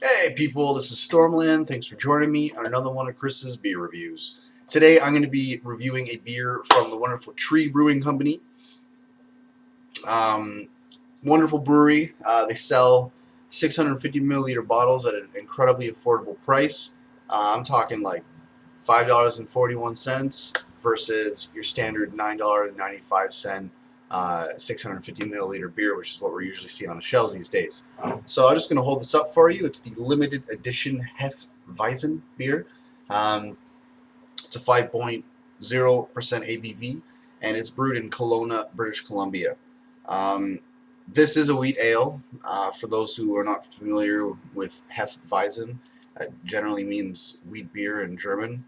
Hey people, this is Stormland. Thanks for joining me on another one of Chris's beer reviews. Today I'm going to be reviewing a beer from the wonderful Tree Brewing Company. Um, Wonderful brewery. They sell 650 milliliter bottles at an incredibly affordable price. I'm talking like $5.41 versus your standard $9.95 650 milliliter beer, which is what we're usually seeing on the shelves these days. So I'm just going to hold this up for you. It's the limited edition Hefeweizen beer. Um, it's a 5.0% ABV, and it's brewed in Kelowna, British Columbia. Um, this is a wheat ale. For those who are not familiar with Hefeweizen, it generally means wheat beer in German.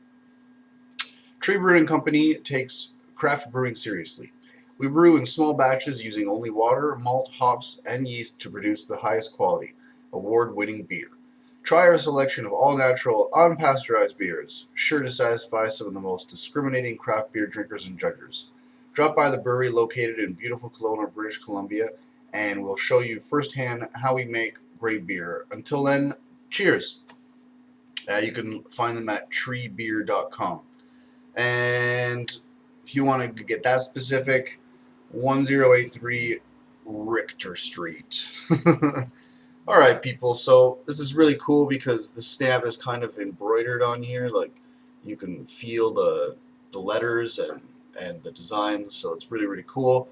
Tree Brewing Company takes craft brewing seriously. We brew in small batches using only water, malt, hops, and yeast to produce the highest quality, award-winning beer. Try our selection of all-natural, unpasteurized beers, sure to satisfy some of the most discriminating craft beer drinkers and judgers. Drop by the brewery located in beautiful Kelowna, British Columbia, and we'll show you firsthand how we make great beer. Until then, cheers! You can find them at treebeer.com. And if you want to get that specific, 1083 Richter Street. Alright people, so this is really cool because the stamp is kind of embroidered on here, like you can feel the letters and the designs, so it's really cool.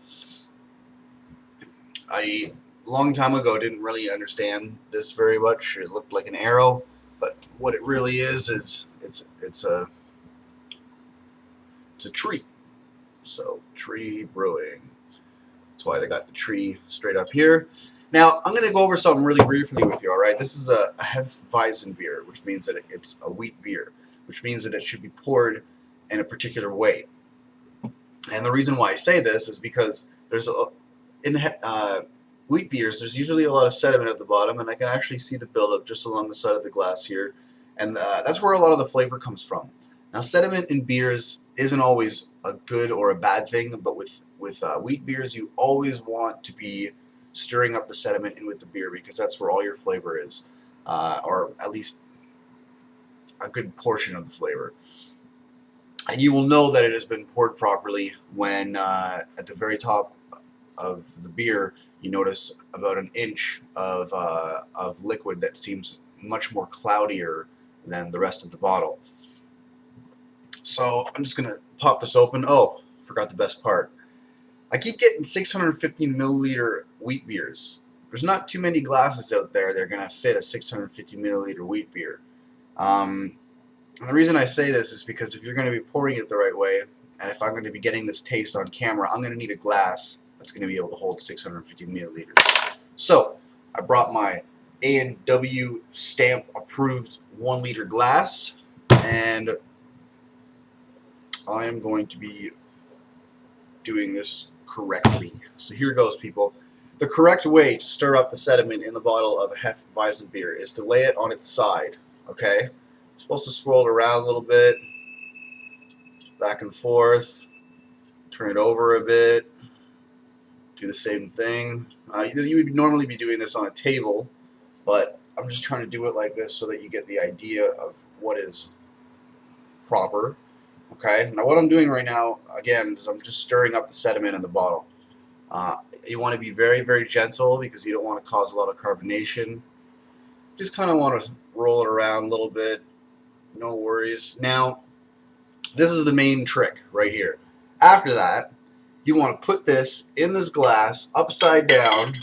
I long time ago didn't really understand this very much. It looked like an arrow, but what it really is it's a tree. So Tree Brewing. That's why they got the tree straight up here. Now, I'm going to go over something really briefly with you, all right? This is a Hefeweizen beer, which means that it's a wheat beer, which means that it should be poured in a particular way. And the reason why I say this is because in wheat beers, there's usually a lot of sediment at the bottom, and I can actually see the buildup just along the side of the glass here. And that's where a lot of the flavor comes from. Now, sediment in beers isn't always a good or a bad thing, but with wheat beers, you always want to be stirring up the sediment in with the beer because that's where all your flavor is, or at least a good portion of the flavor. And you will know that it has been poured properly when at the very top of the beer you notice about an inch of liquid that seems much more cloudier than the rest of the bottle. So I'm just going to pop this open. Oh, forgot the best part. I keep getting 650 milliliter wheat beers. There's not too many glasses out there that are going to fit a 650 milliliter wheat beer. And the reason I say this is because if you're going to be pouring it the right way, and if I'm going to be getting this taste on camera, I'm going to need a glass that's going to be able to hold 650 milliliters. So I brought my A&W stamp approved 1 liter glass, and I am going to be doing this correctly. So here goes, people. The correct way to stir up the sediment in the bottle of a Hefeweizen beer is to lay it on its side, okay? You're supposed to swirl it around a little bit, back and forth, turn it over a bit, do the same thing. You would normally be doing this on a table, but I'm just trying to do it like this so that you get the idea of what is proper. Okay, now what I'm doing right now, again, is I'm just stirring up the sediment in the bottle. You want to be very gentle because you don't want to cause a lot of carbonation. Just kind of want to roll it around a little bit. No worries. Now, this is the main trick right here. After that, you want to put this in this glass upside down,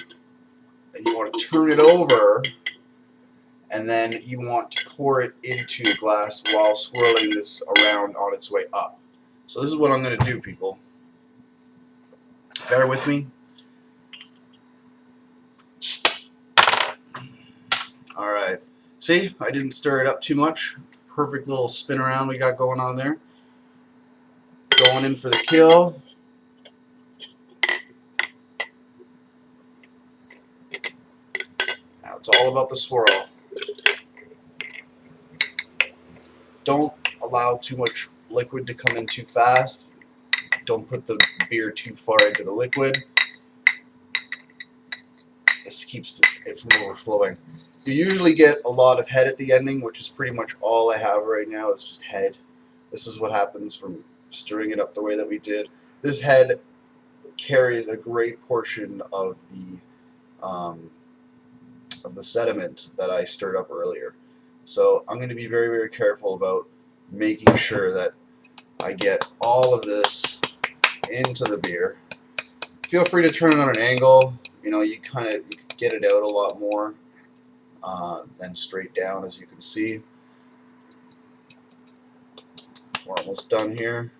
and you want to turn it over, and then you want to pour it into a glass while swirling this around on its way up. So this is what I'm going to do, people. Bear with me. Alright. See, I didn't stir it up too much. Perfect little spin around we got going on there. Going in for the kill. Now it's all about the swirl. Don't allow too much liquid to come in too fast. Don't put the beer too far into the liquid. This keeps it from overflowing. You usually get a lot of head at the ending, which is pretty much all I have right now. It's just head. This is what happens from stirring it up the way that we did. This head carries a great portion of the sediment that I stirred up earlier. So I'm going to be very, very careful about making sure that I get all of this into the beer. Feel free to turn it on an angle. You know, you get it out a lot more than straight down, as you can see. We're almost done here.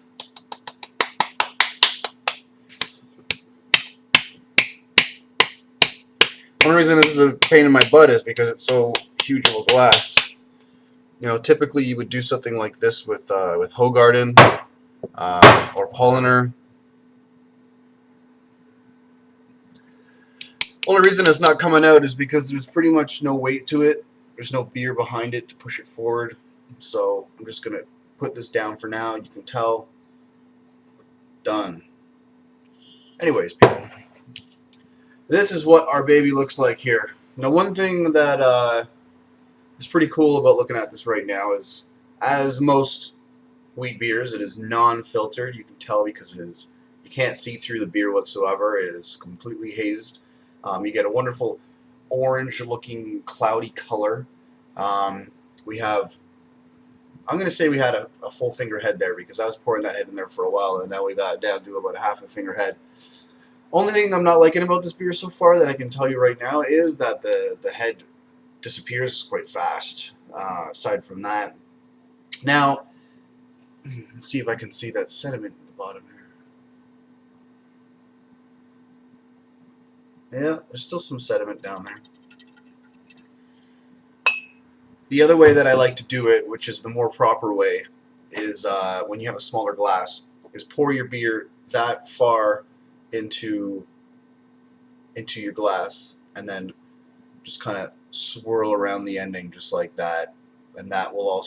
One reason this is a pain in my butt is because it's so huge of a glass. You know, typically you would do something like this with Hoegaarden or Polliner. Only reason it's not coming out is because there's pretty much no weight to it. There's no beer behind it to push it forward. So I'm just going to put this down for now. You can tell. Done. Anyways, people, this is what our baby looks like here. Now, one thing that is pretty cool about looking at this right now is, as most wheat beers, it is non-filtered. You can tell because you can't see through the beer whatsoever. It is completely hazed. You get a wonderful orange-looking cloudy color. We have, I'm going to say we had a full finger head there because I was pouring that head in there for a while, and now we got down to about a half a finger head. Only thing I'm not liking about this beer so far that I can tell you right now is that the head disappears quite fast. Aside from that, now let's see if I can see that sediment at the bottom here. Yeah, there's still some sediment down there. The other way that I like to do it, which is the more proper way, is when you have a smaller glass, is pour your beer that far into your glass and then just kind of swirl around the ending just like that, and that will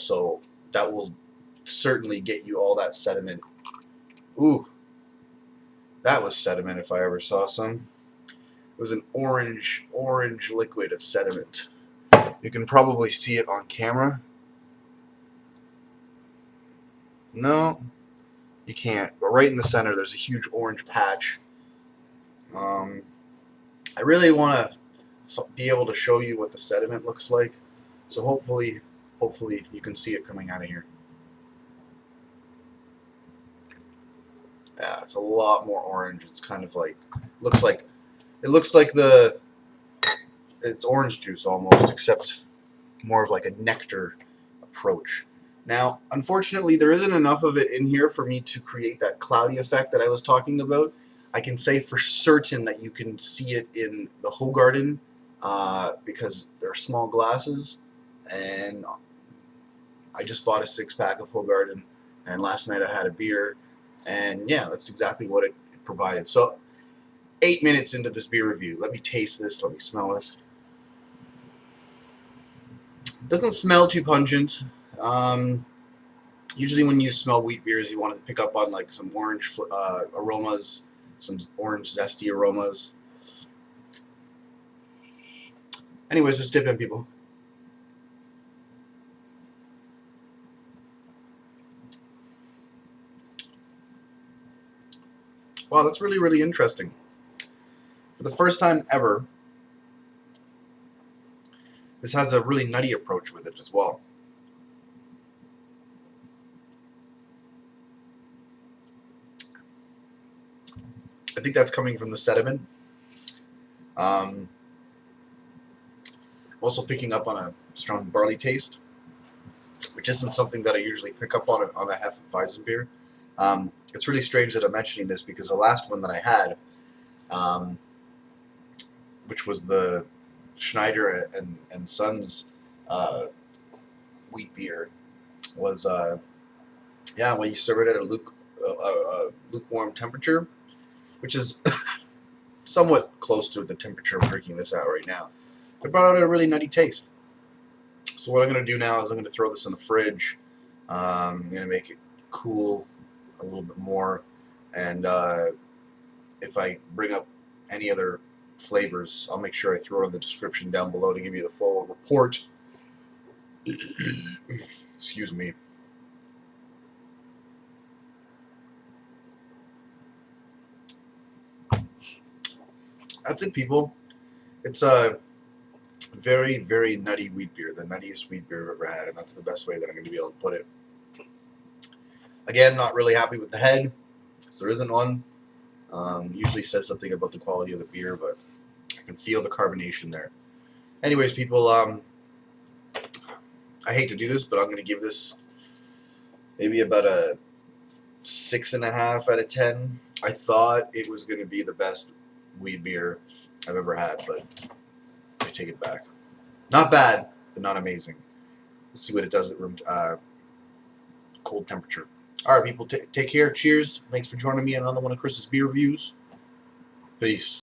certainly get you all that sediment. Ooh, that was sediment if I ever saw some. It was an orange liquid of sediment. You can probably see it on camera. No, you can't. But right in the center, there's a huge orange patch. I really want to be able to show you what the sediment looks like. So hopefully you can see it coming out of here. Yeah, it's a lot more orange. It's kind of like it looks like it's orange juice almost, except more of like a nectar approach. Now, unfortunately, there isn't enough of it in here for me to create that cloudy effect that I was talking about. I can say for certain that you can see it in the Hoegaarden because they're small glasses, and I just bought a 6-pack of Hoegaarden, and last night I had a beer, and yeah, that's exactly what it provided. So 8 minutes into this beer review, let me taste this, let me smell this. It doesn't smell too pungent. Usually when you smell wheat beers, you want to pick up on like some orange aromas, some orange zesty aromas. Anyways, let's dip in, people. Wow, that's really, really interesting. For the first time ever, this has a really nutty approach with it as well. I think that's coming from the sediment. Also picking up on a strong barley taste, which isn't something that I usually pick up on a Hefeweizen beer. It's really strange that I'm mentioning this because the last one that I had, which was the Schneider and Sons wheat beer, was yeah, when you serve it at a lukewarm temperature, which is somewhat close to the temperature I'm drinking this at right now, it brought out a really nutty taste. So what I'm going to do now is I'm going to throw this in the fridge. I'm going to make it cool a little bit more, and if I bring up any other flavors. I'll make sure I throw it in the description down below to give you the full report. Excuse me. That's it, people. It's a very, very nutty wheat beer. The nuttiest wheat beer I've ever had, and that's the best way that I'm going to be able to put it. Again, not really happy with the head, because there isn't one. Usually says something about the quality of the beer, but I can feel the carbonation there. Anyways, people, I hate to do this, but I'm going to give this maybe about a 6.5 out of 10. I thought it was going to be the best wheat beer I've ever had, but I take it back. Not bad, but not amazing. Let's see what it does at room cold temperature. All right, people, take care. Cheers. Thanks for joining me on another one of Chris's beer reviews. Peace.